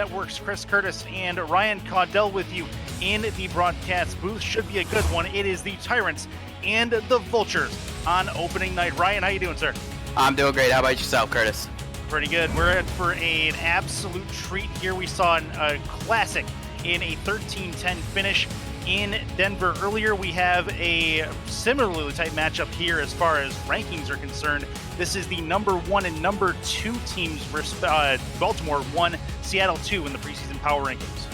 Network's Chris Curtis and Ryan Caudell with you in the broadcast booth. Should be a good one. It is the Tyrants and the Vultures on opening night. Ryan, how you doing, sir? I'm doing great. How about yourself, Curtis? Pretty good. We're in for an absolute treat here. We saw a classic in a 13-10 finish in Denver earlier. We have a similarly tight matchup here as far as rankings are concerned. This is the number 1 and number 2 teams. Baltimore 1, Seattle 2 in the preseason power rankings.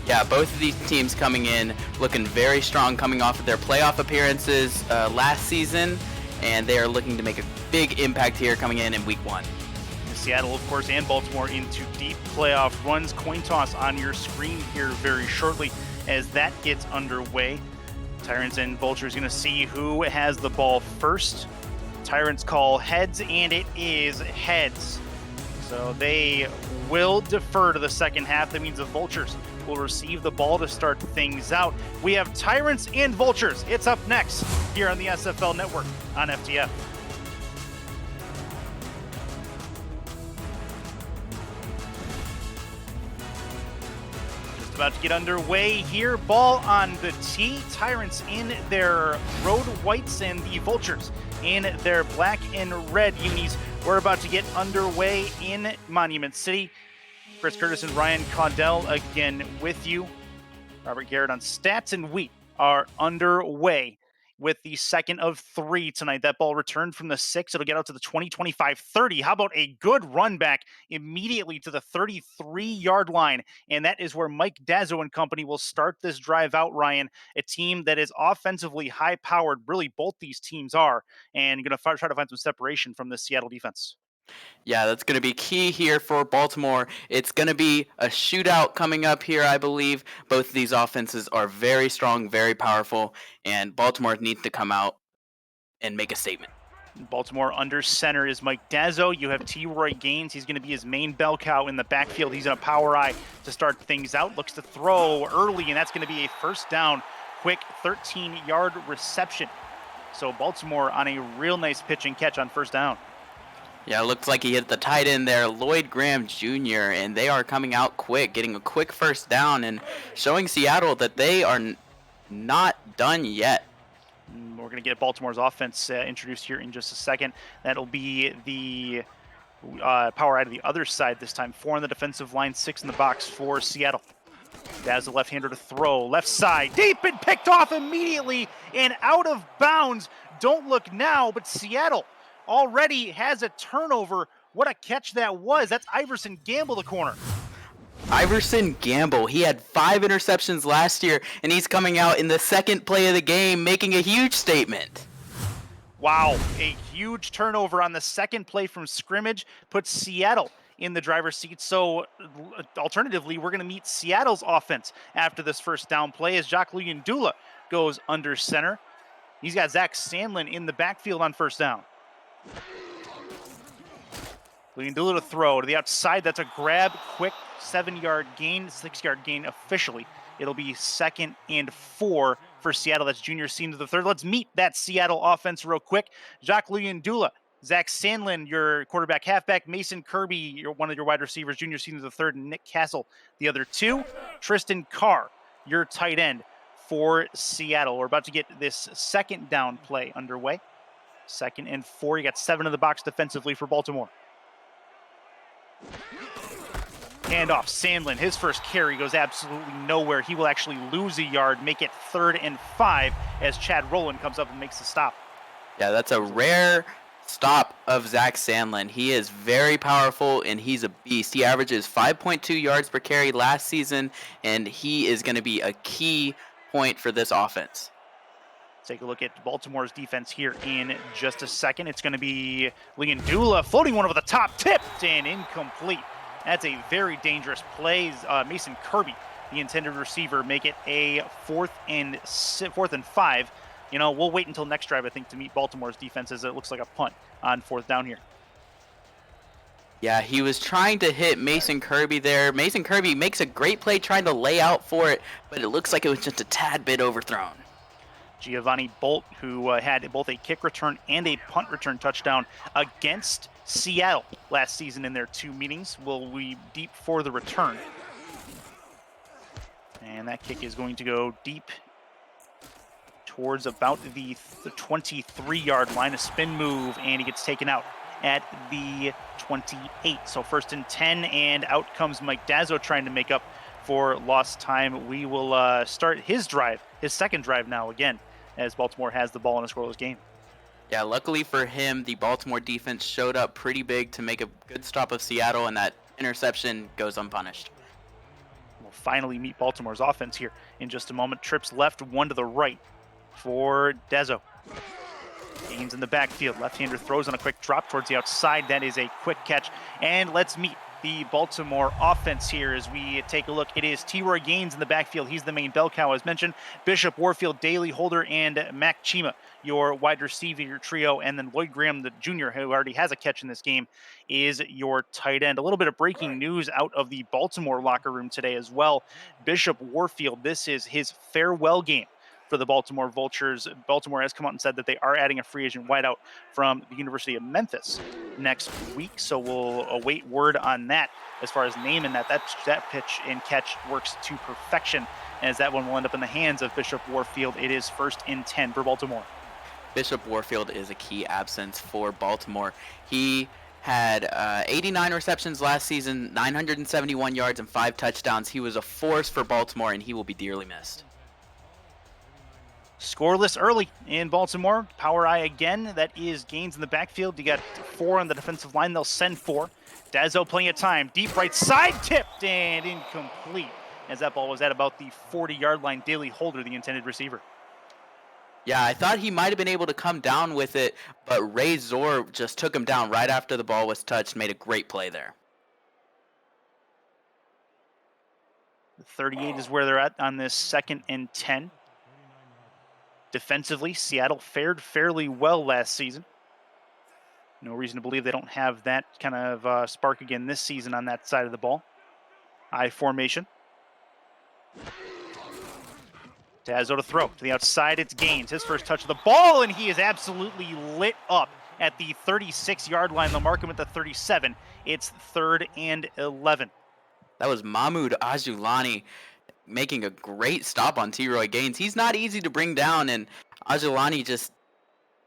Yeah, both of these teams coming in looking very strong, coming off of their playoff appearances last season, and they are looking to make a big impact here coming in week 1. Seattle, of course, and Baltimore into deep playoff runs. Coin toss on your screen here very shortly as that gets underway. Tyrants and Vultures going to see who has the ball first. Tyrants call heads, and it is heads. So they will defer to the second half. That means the Vultures will receive the ball to start things out. We have Tyrants and Vultures. It's up next here on the SFL Network on FTF. About to get underway here. Ball on the tee. Tyrants in their road whites and the Vultures in their black and red unis. We're about to get underway in Monument City. Chris Curtis and Ryan Caudell again with you. Robert Garrett on stats, and we are underway with the second of 3 tonight. That ball returned from the 6. It'll get out to the 20-25-30. How about a good run back immediately to the 33-yard line? And that is where Mike Dazzo and company will start this drive out, Ryan. A team that is offensively high-powered. Really, both these teams are. And going to try to find some separation from the Seattle defense. Yeah, that's going to be key here for Baltimore. It's going to be a shootout coming up here, I believe. Both of these offenses are very strong, very powerful, and Baltimore needs to come out and make a statement. Baltimore under center is Mike Dazzo. You have T-Roy Gaines. He's going to be his main bell cow in the backfield. He's in a power eye to start things out. Looks to throw early, and that's going to be a first down. Quick 13-yard reception. So Baltimore on a real nice pitch and catch on first down. Yeah, it looks like he hit the tight end there, Lloyd Graham Jr., and they are coming out quick, getting a quick first down and showing Seattle that they are not done yet. We're going to get Baltimore's offense introduced here in just a second. That'll be the power eye to the other side this time. 4 on the defensive line, 6 in the box for Seattle. That's the left-hander to throw. Left side, deep and picked off immediately and out of bounds. Don't look now, but Seattle already has a turnover. What a catch that was. That's Iverson Gamble, the corner. Iverson Gamble, he had 5 interceptions last year, and he's coming out in the second play of the game, making a huge statement. Wow, a huge turnover on the second play from scrimmage puts Seattle in the driver's seat. So alternatively, we're going to meet Seattle's offense after this first down play as Jacques Luyendula goes under center. He's got Zach Sandlin in the backfield on first down. Luyendula to throw to the outside. That's a grab, quick 7-yard gain, 6-yard gain officially. It'll be 2nd and 4 for Seattle. That's junior senior to the third. Let's meet that Seattle offense real quick. Jacques Luyendula, Zach Sandlin, your quarterback halfback, Mason Kirby, one of your wide receivers, junior senior to the third, and Nick Castle, the other 2. Tristan Carr, your tight end for Seattle. We're about to get this second down play underway. 2nd and 4. You got 7 in the box defensively for Baltimore. Handoff, Sandlin, his first carry goes absolutely nowhere. He will actually lose a yard, make it 3rd and 5 as Chad Rowland comes up and makes the stop. Yeah, that's a rare stop of Zach Sandlin. He is very powerful, and he's a beast. He averages 5.2 yards per carry last season, and he is going to be a key point for this offense. Take a look at Baltimore's defense here in just a second. It's going to be Luyendula floating one over the top, tipped and incomplete. That's a very dangerous play. Mason Kirby, the intended receiver, make it a 4th and 5. You know, we'll wait until next drive, I think, to meet Baltimore's defense as it looks like a punt on 4th down here. Yeah, he was trying to hit Mason Kirby there. Mason Kirby makes a great play trying to lay out for it, but it looks like it was just a tad bit overthrown. Giovanni Bolt, who had both a kick return and a punt return touchdown against Seattle last season in their 2 meetings, will be deep for the return. And that kick is going to go deep towards about the 23-yard line. A spin move, and he gets taken out at the 28. So 1st and 10, and out comes Mike Dazzo trying to make up for lost time. We will start his drive, his second drive now again, as Baltimore has the ball in a scoreless game. Yeah, luckily for him, the Baltimore defense showed up pretty big to make a good stop of Seattle, and that interception goes unpunished. We'll finally meet Baltimore's offense here in just a moment. Trips left, one to the right for Dezzo. Gains in the backfield. Left-hander throws on a quick drop towards the outside. That is a quick catch. And let's meet the Baltimore offense here as we take a look. It is T-Roy Gaines in the backfield. He's the main bell cow, as mentioned. Bishop, Warfield, Daly, Holder, and Mac Chima, your wide receiver trio. And then Lloyd Graham, the junior, who already has a catch in this game, is your tight end. A little bit of breaking news out of the Baltimore locker room today as well. Bishop Warfield, this is his farewell game for the Baltimore Vultures. Baltimore has come out and said that they are adding a free agent wideout from the University of Memphis next week, so we'll await word on that as far as naming that. That pitch and catch works to perfection, as that one will end up in the hands of Bishop Warfield. It is 1st and 10 for Baltimore. Bishop Warfield is a key absence for Baltimore. He had 89 receptions last season, 971 yards, and 5 touchdowns. He was a force for Baltimore, and he will be dearly missed. Scoreless early in Baltimore. Power eye again. That is Gaines in the backfield. You got 4 on the defensive line. They'll send 4. Dazzo plenty of time. Deep right side, tipped and incomplete, as that ball was at about the 40-yard line. Daly Holder, the intended receiver. Yeah, I thought he might have been able to come down with it, but Ray Zor just took him down right after the ball was touched, made a great play there. 38 is where they're at on this 2nd and 10. Defensively, Seattle fared fairly well last season. No reason to believe they don't have that kind of spark again this season on that side of the ball. I formation. Dazzo to throw. To the outside, it's Gaines. His first touch of the ball, and he is absolutely lit up at the 36-yard line. They'll mark him at the 37. It's 3rd and 11. That was Mahmoud Ajulani making a great stop on T-Roy Gaines. He's not easy to bring down, and Ajulani just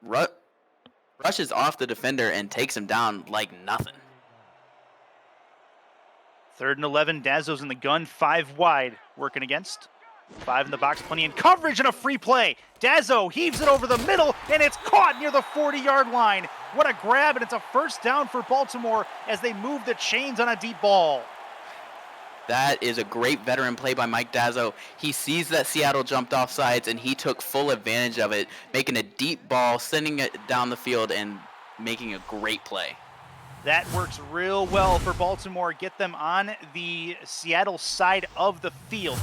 rushes off the defender and takes him down like nothing. 3rd and 11. Dazzo's in the gun, 5 wide, working against. 5 in the box, plenty in coverage, and a free play. Dazzo heaves it over the middle, and it's caught near the 40-yard line. What a grab, and it's a 1st down for Baltimore as they move the chains on a deep ball. That is a great veteran play by Mike Dazzo. He sees that Seattle jumped off sides, and he took full advantage of it, making a deep ball, sending it down the field, and making a great play. That works real well for Baltimore. Get them on the Seattle side of the field.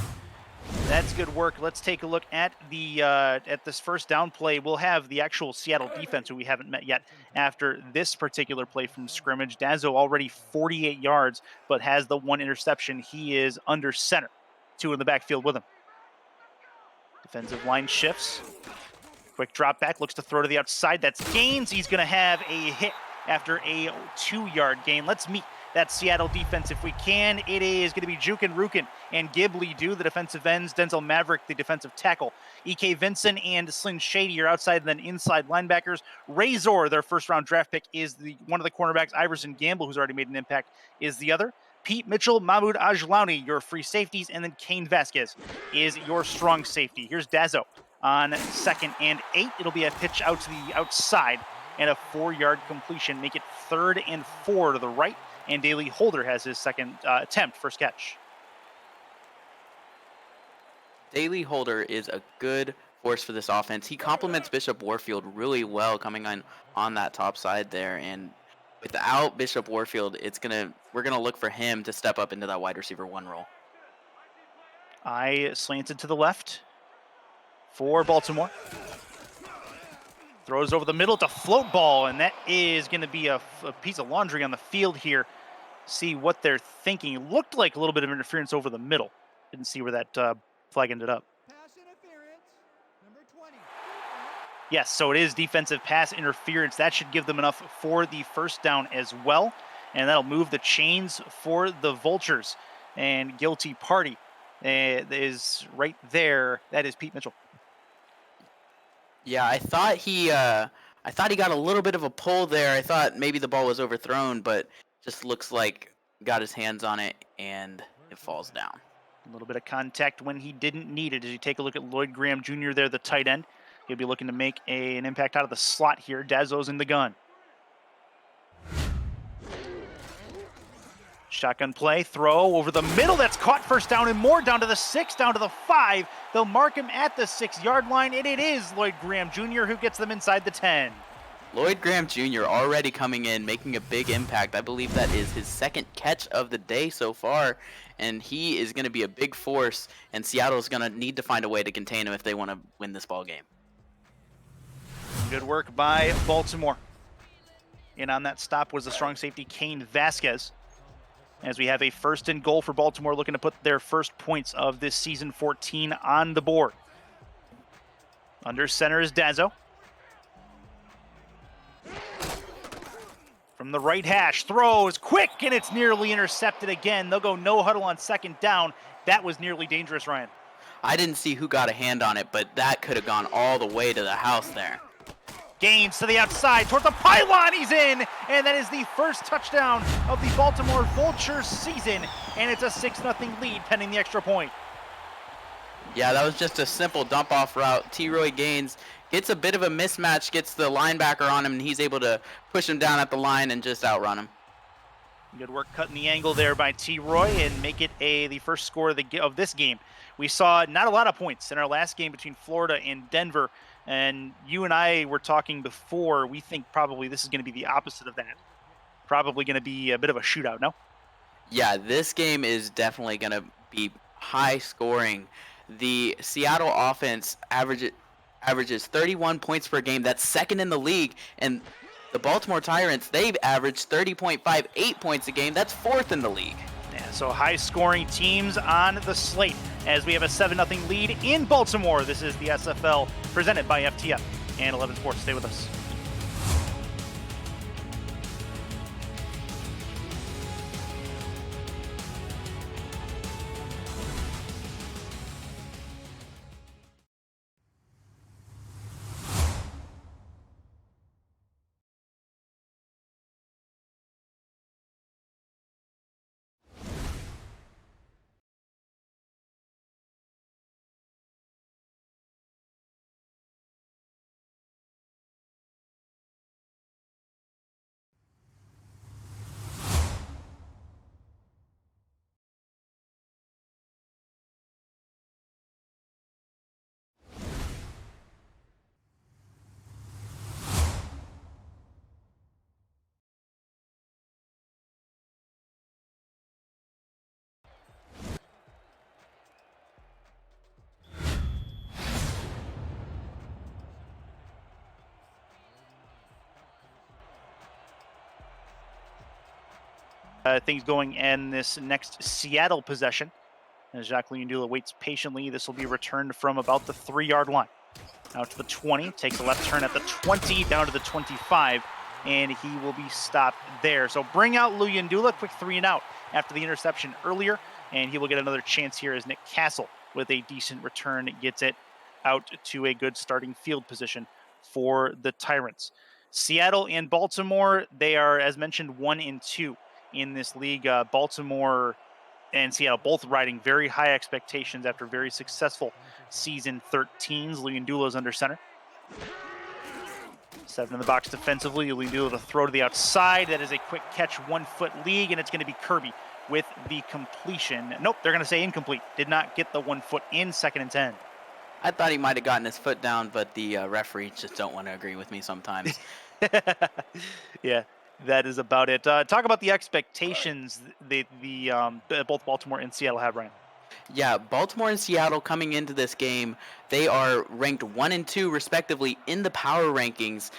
That's good work. Let's take a look at the at this 1st down play. We'll have the actual Seattle defense, who we haven't met yet, after this particular play from scrimmage. Dazzo already 48 yards, but has the 1 interception. He is under center. 2 in the backfield with him. Defensive line shifts. Quick drop back, looks to throw to the outside. That's Gaines. He's going to have a hit after a 2-yard gain. Let's meet that Seattle defense if we can. It is going to be Jukin Rukin and Ghibli Do, the defensive ends. Denzel Maverick, the defensive tackle. E.K. Vinson and Slyn Shady are outside, and then inside linebackers. Razor, their 1st-round draft pick, is one of the cornerbacks. Iverson Gamble, who's already made an impact, is the other. Pete Mitchell, Mahmoud Ajlani, your free safeties, and then Kane Vasquez is your strong safety. Here's Dazzo on 2nd and 8. It'll be a pitch out to the outside and a 4-yard completion. Make it 3rd and 4 to the right. And Daly Holder has his 2nd attempt, 1st catch. Daly Holder is a good force for this offense. He complements Bishop Warfield really well coming on that top side there. And without Bishop Warfield, we're gonna look for him to step up into that wide receiver 1 role. I slanted to the left for Baltimore. Throws over the middle to float ball, and that is going to be a piece of laundry on the field here. See what they're thinking. It looked like a little bit of interference over the middle. Didn't see where that flag ended up. Pass interference, number 20. Yes, so it is defensive pass interference. That should give them enough for the first down as well. And that'll move the chains for the Vultures. And guilty party is right there. That is Pete Mitchell. Yeah, I thought he got a little bit of a pull there. I thought maybe the ball was overthrown, but just looks like got his hands on it and it falls down. A little bit of contact when he didn't need it. As you take a look at Lloyd Graham Jr. there, the tight end, he'll be looking to make an impact out of the slot here. Dazzo's in the gun. Shotgun play, throw over the middle. That's caught, first down and more, down to the 6, down to the 5. They'll mark him at the 6-yard line, and it is Lloyd Graham Jr. who gets them inside the 10. Lloyd Graham Jr. already coming in, making a big impact. I believe that is his second catch of the day so far, and he is going to be a big force, and Seattle's going to need to find a way to contain him if they want to win this ball game. Good work by Baltimore. In on that stop was the strong safety Kane Vasquez. As we have a 1st and goal for Baltimore, looking to put their first points of this season 14 on the board. Under center is Dazzo. From the right hash, throws quick, and it's nearly intercepted again. They'll go no huddle on 2nd down. That was nearly dangerous, Ryan. I didn't see who got a hand on it, but that could have gone all the way to the house there. Gains to the outside, towards the pylon, he's in! And that is the first touchdown of the Baltimore Vultures season, and it's a 6-0 lead pending the extra point. Yeah, that was just a simple dump-off route. T-Roy Gaines gets a bit of a mismatch, gets the linebacker on him, and he's able to push him down at the line and just outrun him. Good work cutting the angle there by T-Roy and make it the first score of this game. We saw not a lot of points in our last game between Florida and Denver, and you and I were talking before. We think probably this is going to be the opposite of that. Probably going to be a bit of a shootout, no? Yeah, this game is definitely going to be high scoring. The Seattle offense averages 31 points per game. That's 2nd in the league. And the Baltimore Tyrants, they've averaged 30.58 points a game. That's 4th in the league. Yeah, so high-scoring teams on the slate as we have a 7-0 lead in Baltimore. This is the SFL presented by FTF and 11 Sports. Stay with us. Things going in this next Seattle possession. As Jacques Leondula waits patiently, this will be returned from about the 3-yard line. Out to the 20, takes a left turn at the 20, down to the 25, and he will be stopped there. So bring out Leondula, quick 3 and out after the interception earlier, and he will get another chance here as Nick Castle, with a decent return, gets it out to a good starting field position for the Tyrants. Seattle and Baltimore, they are, as mentioned, 1 and 2 in this league. Baltimore and Seattle both riding very high expectations after very successful season 13s. Leondula's under center. 7 in the box defensively. Leondula to throw to the outside. That is a quick catch, 1-foot league, and it's going to be Kirby with the completion. Nope, they're going to say incomplete. Did not get the 1 foot in, 2nd and 10. I thought he might have gotten his foot down, but the referees just don't want to agree with me sometimes. Yeah, that is about it. Talk about the expectations both Baltimore and Seattle have, Ryan. Yeah, Baltimore and Seattle coming into this game, they are ranked 1 and 2 respectively in the power rankings.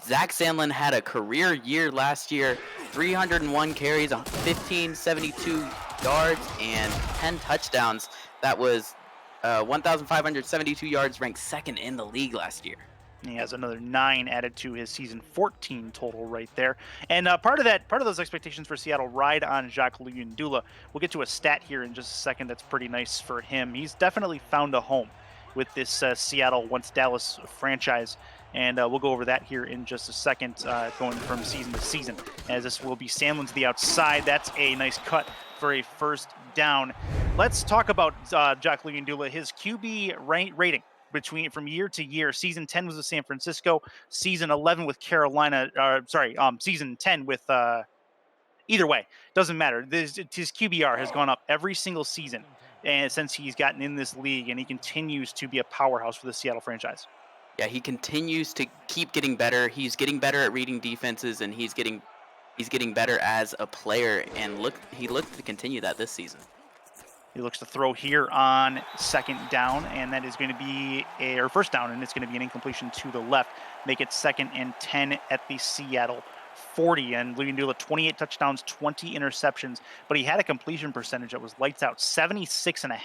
Zach Sandlin had a career year last year, 301 carries, 1,572 yards, and 10 touchdowns. That was 1,572 yards, ranked 2nd in the league last year. He has another 9 added to his season 14 total right there. And part of those expectations for Seattle ride on Jacques Luyendula. We'll get to a stat here in just a second that's pretty nice for him. He's definitely found a home with this Seattle once Dallas franchise. And we'll go over that here in just a second, going from season to season, as this will be Sandlin to the outside. That's a nice cut for a first down. Let's talk about Jacques Luyendula, his QB rating from year to year. Season 10 was with San Francisco. Season 11 with Carolina. Season 10 with either way, doesn't matter. His QBR has gone up every single season, and since he's gotten in this league, and he continues to be a powerhouse for the Seattle franchise. Yeah, he continues to keep getting better. He's getting better at reading defenses, and he's getting better as a player. And he looked to continue that this season. He looks to throw here on second down, and that is going to be or first down, and it's going to be an incompletion to the left. Make it 2nd and 10 at the Seattle 40. And Luyendula, 28 touchdowns, 20 interceptions, but he had a completion percentage that was lights out, 76.5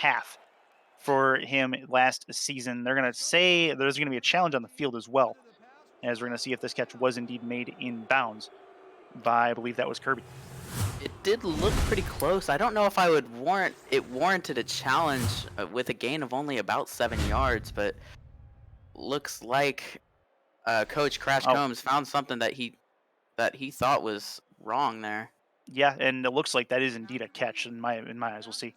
for him last season. They're going to say there's going to be a challenge on the field as well, as we're going to see if this catch was indeed made in bounds by, I believe that was Kirby. It did look pretty close. I don't know if I would warranted a challenge with a gain of only about 7 yards, but looks like Coach Crash Combs found something that he thought was wrong there. Yeah, and it looks like that is indeed a catch in my eyes. We'll see.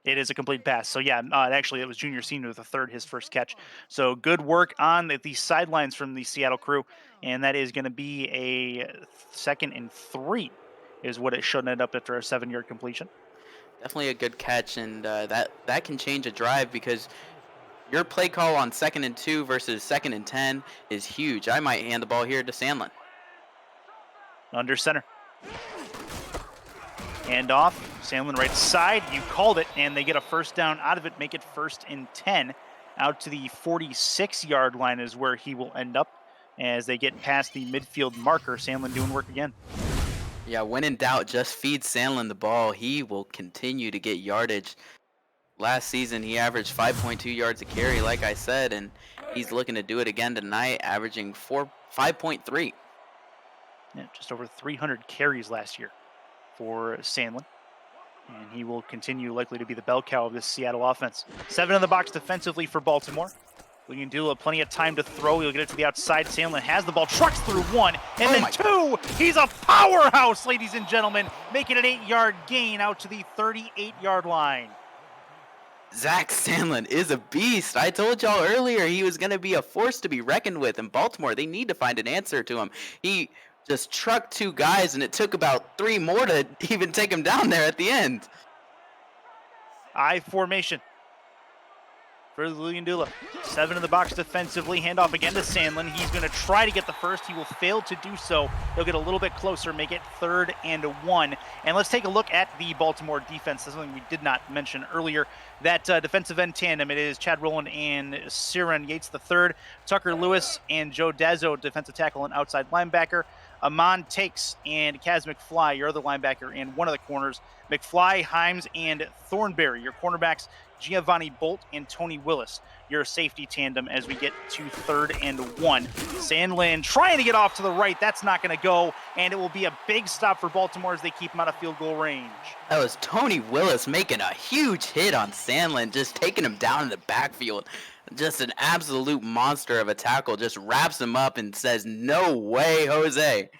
It is a complete pass. So yeah, actually it was Junior Senior the third, his first catch. So good work on the sidelines from the Seattle crew, and that is going to be a 2nd and 3, is what it should end up after a 7-yard completion. Definitely a good catch, and that can change a drive because your play call on 2nd and 2 versus 2nd and 10 is huge. I might hand the ball here to Sandlin. Under center. Hand off. Sandlin right side. You called it, and they get a first down out of it. Make it 1st and 10. Out to the 46-yard line is where he will end up as they get past the midfield marker. Sandlin doing work again. Yeah, when in doubt, just feed Sandlin the ball. He will continue to get yardage. Last season, he averaged 5.2 yards a carry, like I said, and he's looking to do it again tonight, averaging 5.3. Yeah, just over 300 carries last year for Sandlin. And he will continue likely to be the bell cow of this Seattle offense. 7 in the box defensively for Baltimore. Luyendula, plenty of time to throw. He'll get it to the outside. Sandlin has the ball, trucks through 1, and then 2. He's a powerhouse, ladies and gentlemen, making an 8-yard gain out to the 38-yard line. Zach Sandlin is a beast. I told y'all earlier he was going to be a force to be reckoned with in Baltimore. They need to find an answer to him. He just trucked 2 guys, and it took about 3 more to even take him down there at the end. I formation for Luyendula. 7 in the box defensively. Handoff again to Sandlin. He's going to try to get the first. He will fail to do so. He'll get a little bit closer, make it 3rd and 1. And let's take a look at the Baltimore defense. That's something we did not mention earlier. That defensive end tandem, it is Chad Rowland and Siren Yates III, Tucker Lewis and Joe Dazzo, defensive tackle and outside linebacker. Amon Takes and Kaz McFly, your other linebacker, and one of the corners. McFly, Himes, and Thornberry, your cornerbacks. Giovanni Bolt and Tony Willis, your safety tandem as we get to 3rd and 1. Sandlin trying to get off to the right. That's not going to go, and it will be a big stop for Baltimore as they keep him out of field goal range. That was Tony Willis making a huge hit on Sandlin, just taking him down in the backfield. Just an absolute monster of a tackle. Just wraps him up and says, "No way, Jose."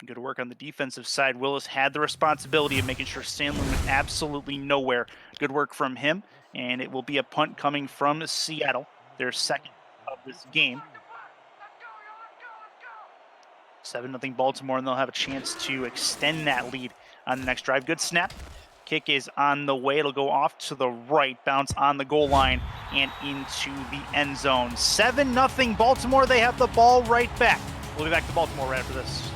Good work on the defensive side. Willis had the responsibility of making sure Sandlin went absolutely nowhere. Good work from him, and it will be a punt coming from Seattle, their second of this game. 7-0 Baltimore, and they'll have a chance to extend that lead on the next drive. Good snap. Kick is on the way. It'll go off to the right, bounce on the goal line, and into the end zone. 7-0 Baltimore. They have the ball right back. We'll be back to Baltimore right after this.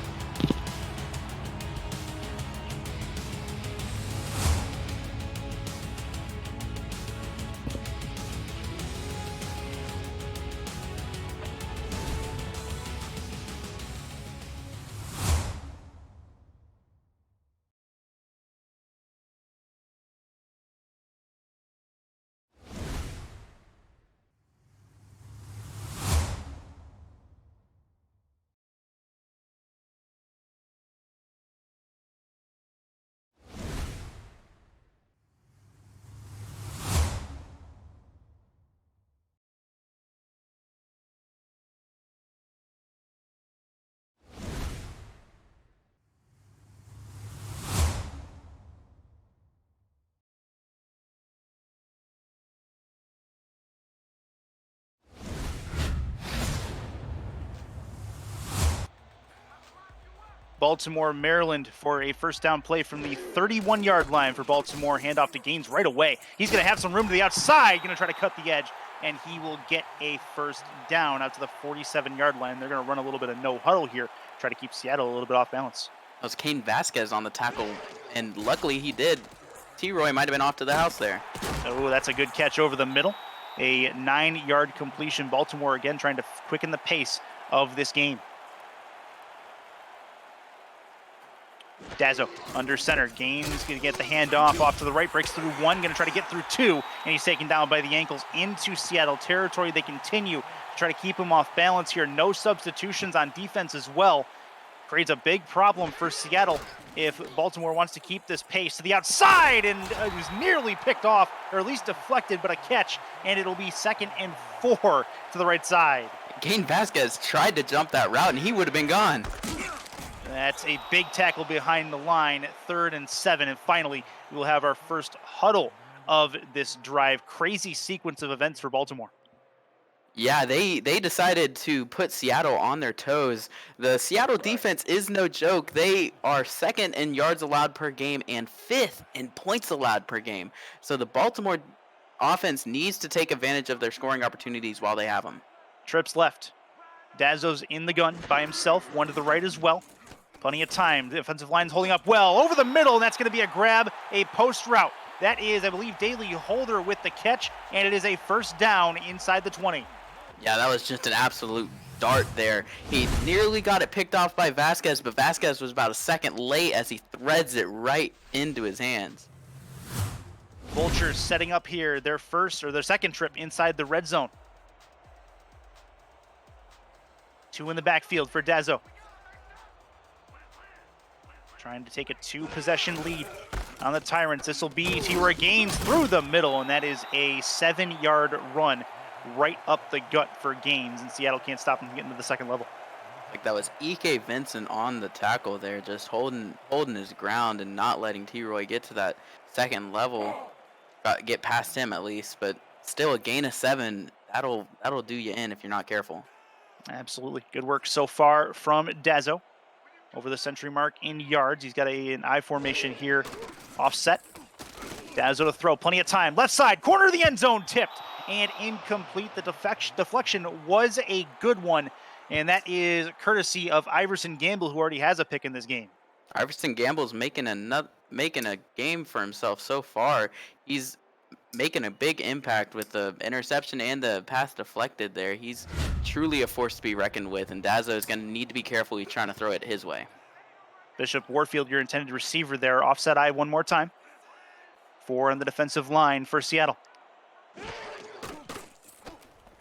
Baltimore, Maryland for a first down play from the 31-yard line for Baltimore. Handoff to Gaines right away. He's going to have some room to the outside, going to try to cut the edge, and he will get a first down out to the 47-yard line. They're going to run a little bit of no huddle here, try to keep Seattle a little bit off balance. That was Kane Vasquez on the tackle, and luckily he did. T-Roy might have been off to the house there. Oh, that's a good catch over the middle. A 9-yard completion. Baltimore again trying to quicken the pace of this game. Dazzo under center. Gaines going to get the handoff off to the right. Breaks through one. Going to try to get through two. And he's taken down by the ankles into Seattle territory. They continue to try to keep him off balance here. No substitutions on defense as well. Creates a big problem for Seattle if Baltimore wants to keep this pace to the outside, and it was nearly picked off, or at least deflected, but a catch, and it'll be 2nd and 4 to the right side. Kane Vasquez tried to jump that route, and he would have been gone. That's a big tackle behind the line, 3rd and 7, and finally we'll have our first huddle of this drive. Crazy sequence of events for Baltimore. Yeah, they decided to put Seattle on their toes. The Seattle defense is no joke. They are 2nd in yards allowed per game and 5th in points allowed per game. So the Baltimore offense needs to take advantage of their scoring opportunities while they have them. Trips left. Dazzo's in the gun by himself, one to the right as well. Plenty of time. The offensive line's holding up well. Over the middle, and that's going to be a grab, a post route. That is, I believe, Daly Holder with the catch, and it is a first down inside the 20. Yeah, that was just an absolute dart there. He nearly got it picked off by Vasquez, but Vasquez was about a second late as he threads it right into his hands. Vultures setting up here their second trip inside the red zone. 2 in the backfield for Dazzo. Trying to take a 2-possession lead on the Tyrants. This will be T-Roy Gaines through the middle, and that is a 7-yard run right up the gut for Gaines, and Seattle can't stop him from getting to the second level. Like that was E.K. Vincent on the tackle there, just holding his ground and not letting T-Roy get to that second level, get past him at least. But still, a gain of 7, that'll do you in if you're not careful. Absolutely. Good work so far from Dazzo. Over the century mark in yards. He's got an I formation here, offset. Dazzo to throw, plenty of time. Left side, corner of the end zone, tipped and incomplete. The deflection was a good one, and that is courtesy of Iverson Gamble, who already has a pick in this game. Iverson Gamble's making a game for himself so far. He's making a big impact with the interception and the pass deflected there. He's truly a force to be reckoned with, and Dazzo is going to need to be careful. He's trying to throw it his way. Bishop Warfield, your intended receiver there. Offset I one more time. 4 on the defensive line for Seattle.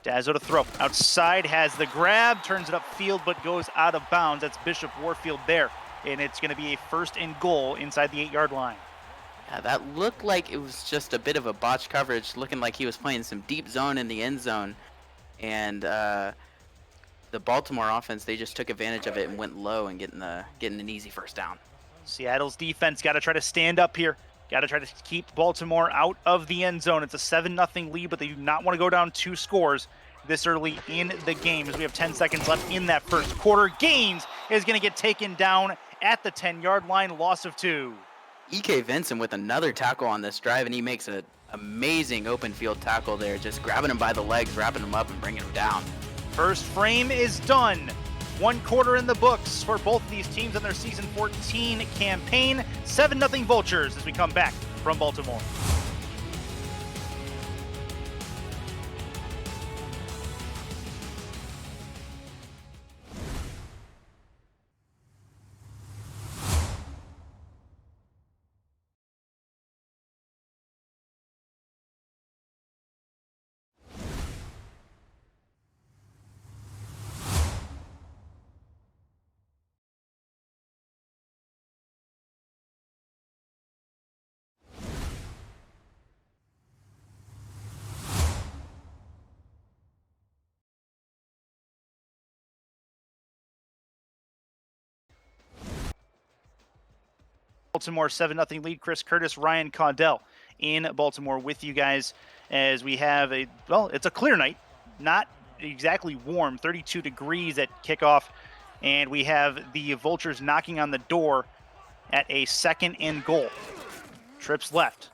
Dazzo to throw. Outside, has the grab, turns it upfield, but goes out of bounds. That's Bishop Warfield there, and it's going to be a 1st and goal inside the 8-yard line. Yeah, that looked like it was just a bit of a botch coverage, looking like he was playing some deep zone in the end zone. And the Baltimore offense, they just took advantage of it and went low and getting an easy first down. Seattle's defense got to try to stand up here. Got to try to keep Baltimore out of the end zone. It's a 7-0 lead, but they do not want to go down 2 scores this early in the game as we have 10 seconds left in that first quarter. Gaines is going to get taken down at the 10-yard line, loss of 2. E.K. Vincent with another tackle on this drive, and he makes an amazing open field tackle there, just grabbing him by the legs, wrapping him up, and bringing him down. First frame is done. 1 quarter in the books for both of these teams in their Season 14 campaign. 7-0 Vultures as we come back from Baltimore. Baltimore 7-0 lead. Chris Curtis, Ryan Caudell in Baltimore with you guys as we have it's a clear night, not exactly warm, 32 degrees at kickoff And we have the Vultures knocking on the door at a 2nd and goal. Trips left,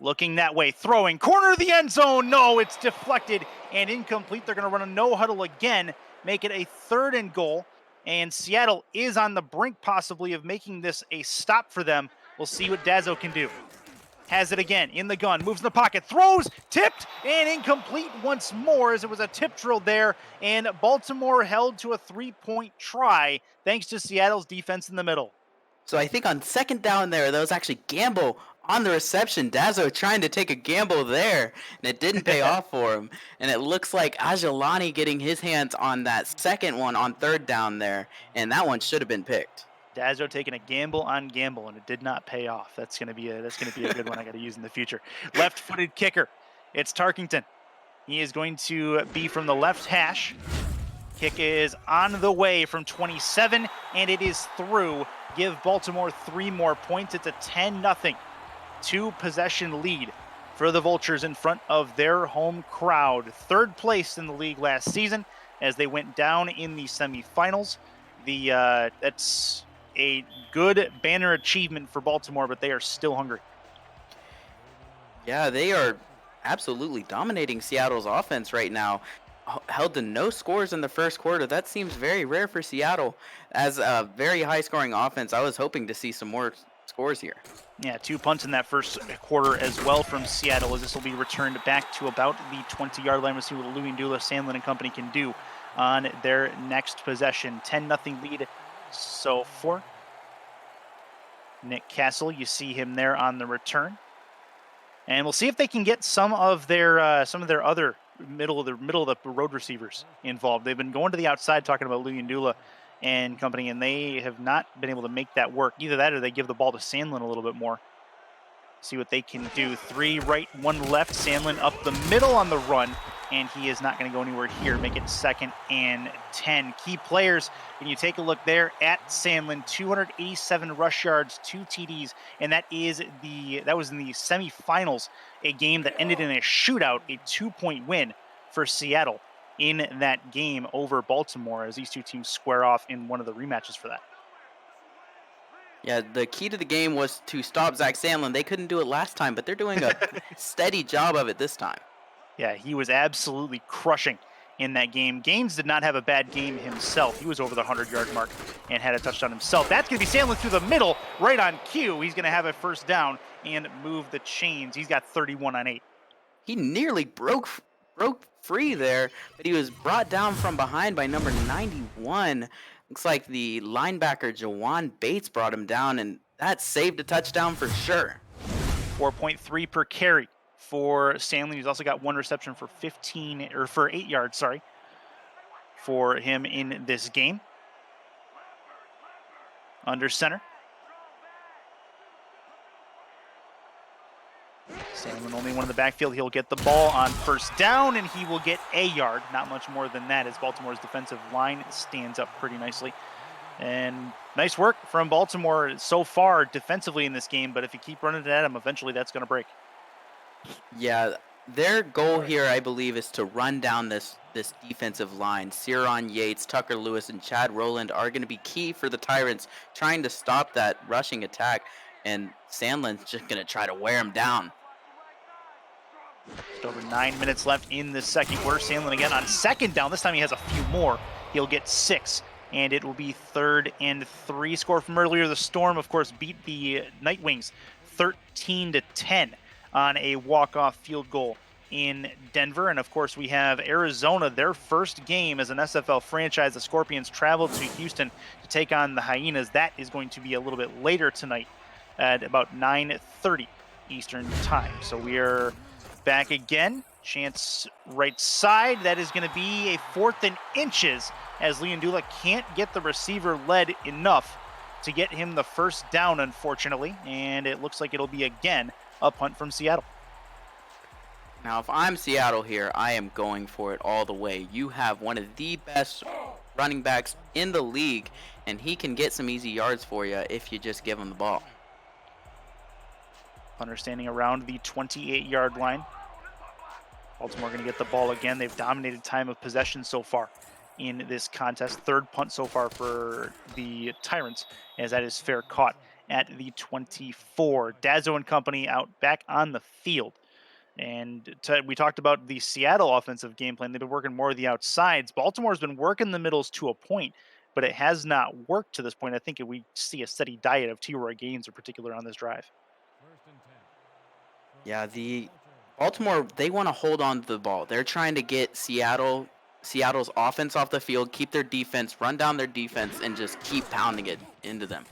looking that way, throwing, corner of the end zone. No, it's deflected and incomplete. They're going to run a no huddle again, make it a 3rd and goal. And Seattle is on the brink possibly of making this a stop for them. We'll see what Dazzo can do. Has it again in the gun, moves in the pocket, throws, tipped, and incomplete once more as it was a tip drill there. And Baltimore held to a 3-point try thanks to Seattle's defense in the middle. So I think on 2nd down there, that was actually gamble on the reception. Dazzo trying to take a gamble there, and it didn't pay off for him. And it looks like Ajelani getting his hands on that 2nd one on 3rd down there, and that one should have been picked. Dazzo taking a gamble on gamble, and it did not pay off. That's gonna be a good one I got to use in the future. Left-footed kicker. It's Tarkington. He is going to be from the left hash. Kick is on the way from 27, and it is through. Give Baltimore 3 more points. It's a 10-0 2-possession lead for the Vultures in front of their home crowd. 3rd place in the league last season as they went down in the semifinals. That's a good banner achievement for Baltimore, but they are still hungry. Yeah, they are absolutely dominating Seattle's offense right now. Held to no scores in the 1st quarter. That seems very rare for Seattle. As a very high-scoring offense, I was hoping to see some more scores here. Yeah, 2 punts in that 1st quarter as well from Seattle, as this will be returned back to about the 20-yard line. We'll see what Luyendula, Sandlin, and company can do on their next possession. 10-0 lead so far. Nick Castle, you see him there on the return. And we'll see if they can get some of their other middle of the road receivers involved. They've been going to the outside talking about Luyendula and company, and they have not been able to make that work. Either that or they give the ball to Sandlin a little bit more. See what they can do. 3 right, 1 left. Sandlin up the middle on the run, and he is not going to go anywhere here. Make it 2nd and 10. Key players, when you take a look there at Sandlin, 287 rush yards, 2 TDs, and that was in the semifinals, a game that ended in a shootout, a 2-point win for Seattle in that game over Baltimore, as these two teams square off in one of the rematches for that. Yeah, the key to the game was to stop Zach Sandlin. They couldn't do it last time, but they're doing a steady job of it this time. Yeah, he was absolutely crushing in that game. Gaines did not have a bad game himself. He was over the 100-yard mark and had a touchdown himself. That's going to be Sandlin through the middle, right on cue. He's going to have a 1st down and move the chains. He's got 31 on 8. He nearly broke free there, but he was brought down from behind by number 91. Looks like the linebacker, Jawan Bates, brought him down, and that saved a touchdown for sure. 4.3 per carry for Sandlin. He's also got 1 reception for 8 yards, for him in this game. Under center. Sandlin only one in the backfield. He'll get the ball on 1st down, and he will get a yard. Not much more than that, as Baltimore's defensive line stands up pretty nicely. And nice work from Baltimore so far defensively in this game, but if you keep running it at him, eventually that's going to break. Yeah, their goal here, I believe, is to run down this defensive line. Ciaron Yates, Tucker Lewis, and Chad Rowland are going to be key for the Tyrants, trying to stop that rushing attack, and Sandlin's just going to try to wear him down. Just over 9 minutes left in the 2nd quarter. Sandlin again on 2nd down. This time he has a few more. He'll get 6, and it will be 3rd and 3. Score from earlier. The Storm, of course, beat the Night Wings 13-10 on a walk-off field goal in Denver. And of course, we have Arizona, their 1st game as an SFL franchise. The Scorpions traveled to Houston to take on the Hyenas. That is going to be a little bit later tonight at about 9:30 Eastern time. So we are back again. Chance right side. That is going to be a 4th and inches, as Luyendula can't get the receiver led enough to get him the 1st down, unfortunately. And it looks like it'll be again a punt from Seattle. Now, if I'm Seattle here, I am going for it all the way. You have one of the best running backs in the league, and he can get some easy yards for you if you just give him the ball. Punter standing around the 28-yard line. Baltimore going to get the ball again. They've dominated time of possession so far in this contest. Third punt so far for the Tyrants, as that is fair caught at the 24. Dazzo and company out back on the field. And we talked about the Seattle offensive game plan. They've been working more of the outsides. Baltimore's been working the middles to a point, but it has not worked to this point. I think we see a steady diet of T-Roy gains in particular on this drive. Yeah, the Baltimore, they want to hold on to the ball. They're trying to get Seattle's offense off the field, keep their defense, run down their defense, and just keep pounding it into them.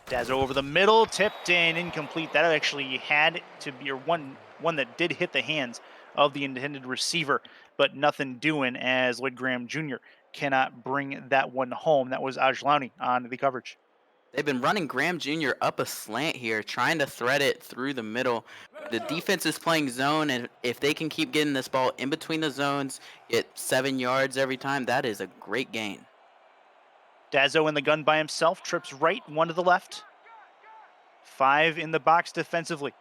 Dazzo over the middle, tipped and incomplete. That actually had to be one that did hit the hands of the intended receiver, but nothing doing as Lloyd Graham Jr. cannot bring that one home. That was Ajlani on the coverage. They've been running Graham Jr. up a slant here, trying to thread it through the middle. The defense is playing zone, and if they can keep getting this ball in between the zones, get 7 yards every time, that is a great gain. Dazzo in the gun by himself, trips right, one to the left. 5 in the box defensively.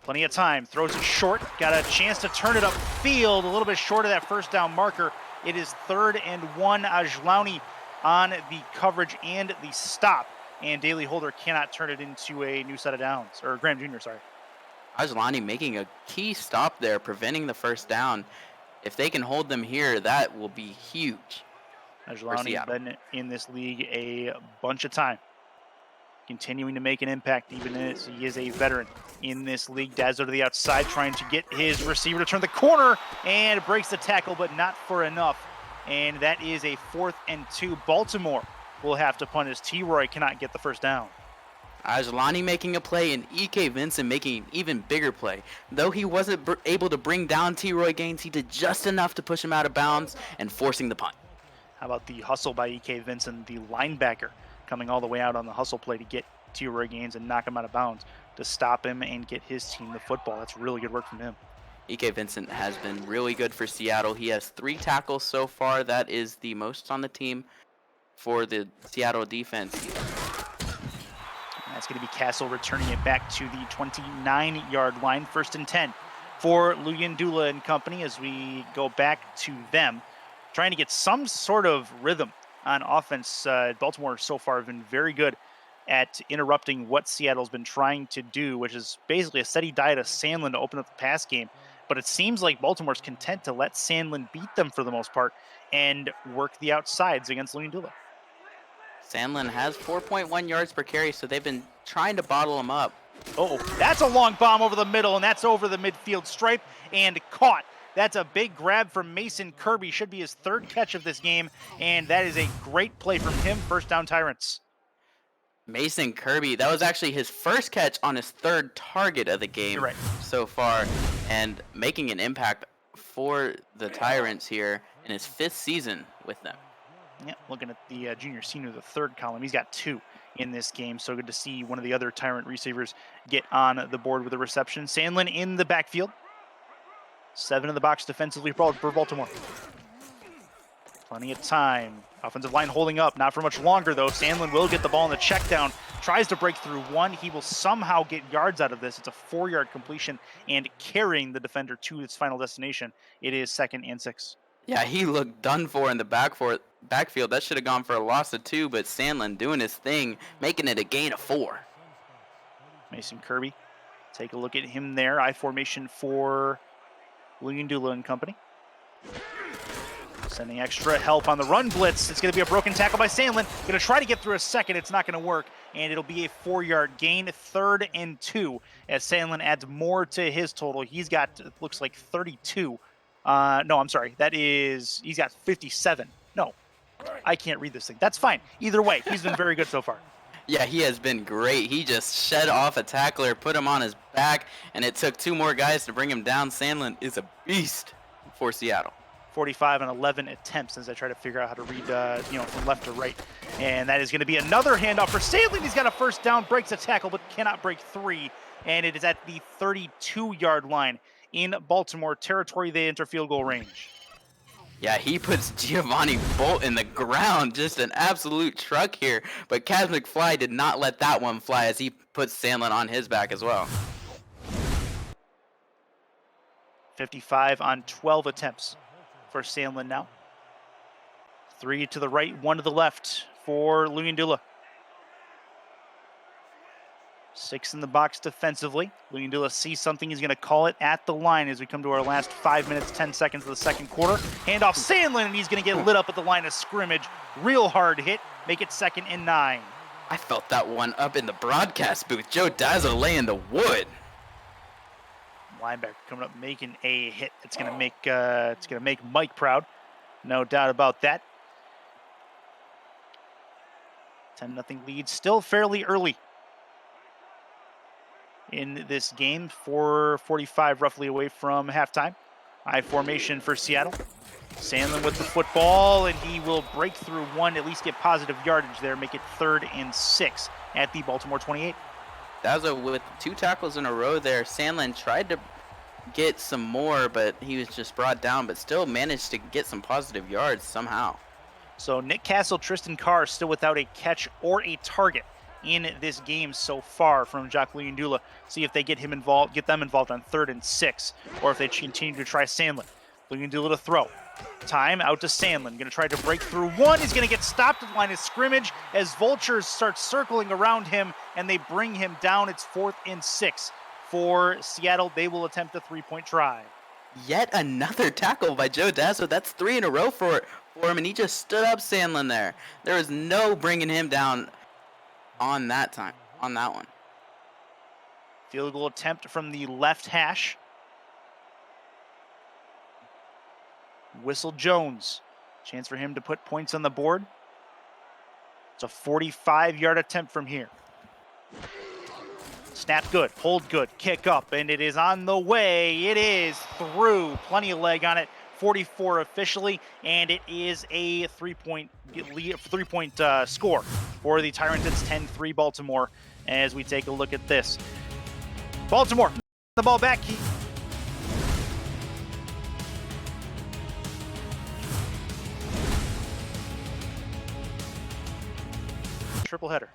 Plenty of time, throws it short, got a chance to turn it upfield, a little bit short of that first down marker. It is 3rd and 1, Ajlani on the coverage and the stop, and Daly Holder cannot turn it into a new set of downs, or Graham Jr., sorry. Ajlani making a key stop there, preventing the first down. If they can hold them here, that will be huge. Ajlani's been in this league a bunch of time, continuing to make an impact even as he is a veteran in this league. Dazzo to the outside, trying to get his receiver to turn the corner, and breaks the tackle, but not for enough. And that is a 4th and 2. Baltimore will have to punt as T-Roy cannot get the first down. Ajlani making a play and E.K. Vincent making an even bigger play. Though he wasn't able to bring down T-Roy Gaines, he did just enough to push him out of bounds and forcing the punt. How about the hustle by E.K. Vincent, the linebacker, coming all the way out on the hustle play to get T-Roy Gaines and knock him out of bounds to stop him and get his team the football. That's really good work from him. E.K. Vincent has been really good for Seattle. He has 3 tackles so far. That is the most on the team for the Seattle defense. That's going to be Castle returning it back to the 29-yard line. 1st and 10 for Luyendula and company as we go back to them, trying to get some sort of rhythm on offense. Baltimore so far have been very good at interrupting what Seattle's been trying to do, which is basically a steady diet of Sandlin to open up the pass game. But it seems like Baltimore's content to let Sandlin beat them for the most part and work the outsides against Luyendula. Sandlin has 4.1 yards per carry, so they've been trying to bottle him up. Oh, that's a long bomb over the middle, and that's over the midfield stripe and caught. That's a big grab from Mason Kirby. Should be his 3rd catch of this game, and that is a great play from him. First down, Tyrants. Mason Kirby, that was actually his 1st catch on his 3rd target of the game so far, and making an impact for the Tyrants here in his 5th season with them. Yeah, looking at the junior senior, the 3rd column, he's got 2 in this game. So good to see one of the other Tyrant receivers get on the board with a reception. Sandlin in the backfield. 7 in the box defensively for Baltimore. Plenty of time. Offensive line holding up, not for much longer though. Sandlin will get the ball in the check down. Tries to break through 1. He will somehow get yards out of this. It's a 4-yard completion and carrying the defender to its final destination. It is 2nd and 6. Yeah, he looked done for in the backfield. That should have gone for a loss of 2, but Sandlin doing his thing, making it a gain of 4. Mason Kirby, take a look at him there. I formation for Luyendula and company. Sending extra help on the run blitz. It's going to be a broken tackle by Sandlin. Going to try to get through a 2nd. It's not going to work, and it'll be a 4-yard gain. 3rd and 2 as Sandlin adds more to his total. He's got, it looks like 32. No, I'm sorry. He's got 57. No, I can't read this thing. That's fine. Either way, he's been very good so far. Yeah, he has been great. He just shed off a tackler, put him on his back, and it took 2 more guys to bring him down. Sandlin is a beast for Seattle. 45 on 11 attempts as I try to figure out how to read, from left to right. And that is going to be another handoff for Sandlin. He's got a first down, breaks a tackle, but cannot break 3. And it is at the 32-yard line in Baltimore territory. They enter field goal range. Yeah, he puts Giovanni Bolt in the ground. Just an absolute truck here. But Kaz McFly did not let that one fly as he puts Sandlin on his back as well. 55 on 12 attempts for Sandlin now. 3 to the right, 1 to the left for Luyendula. 6 in the box defensively. Luyendula sees something. He's going to call it at the line as we come to our last 5 minutes, 10 seconds of the second quarter. Handoff Sandlin, and he's going to get lit up at the line of scrimmage. Real hard hit. Make it 2nd and 9. I felt that one up in the broadcast booth. Joe Dazzo laying the wood. Linebacker coming up making a hit. It's going to make Mike proud. No doubt about that. 10-0 lead. Still fairly early in this game, 4:45 roughly away from halftime. I formation for Seattle. Sandlin with the football, and he will break through one, at least get positive yardage there, make it 3rd and 6 at the Baltimore 28. Dazzo with 2 tackles in a row there. Sandlin tried to get some more, but he was just brought down, but still managed to get some positive yards somehow. So Nick Castle, Tristan Carr still without a catch or a target in this game so far from Jacques Luyendula. See if they get them involved on 3rd and 6, or if they continue to try Sandlin. Luyendula to throw. Time out to Sandlin. Going to try to break through one. He's going to get stopped at the line of scrimmage as vultures start circling around him, and they bring him down. It's 4th and 6 for Seattle. They will attempt a 3-point try. Yet another tackle by Joe Dazzo. That's 3 in a row for him, and he just stood up Sandlin there. There was no bringing him down on that one. Field goal attempt from the left hash. Whistle Jones. Chance for him to put points on the board. It's a 45-yard attempt from here. Snap good, hold good, kick up, and it is on the way. It is through. Plenty of leg on it. 44 officially, and it is a 3-point score for the Tyrants. It's 10-3 Baltimore as we take a look at this. Baltimore, the ball back. Triple header.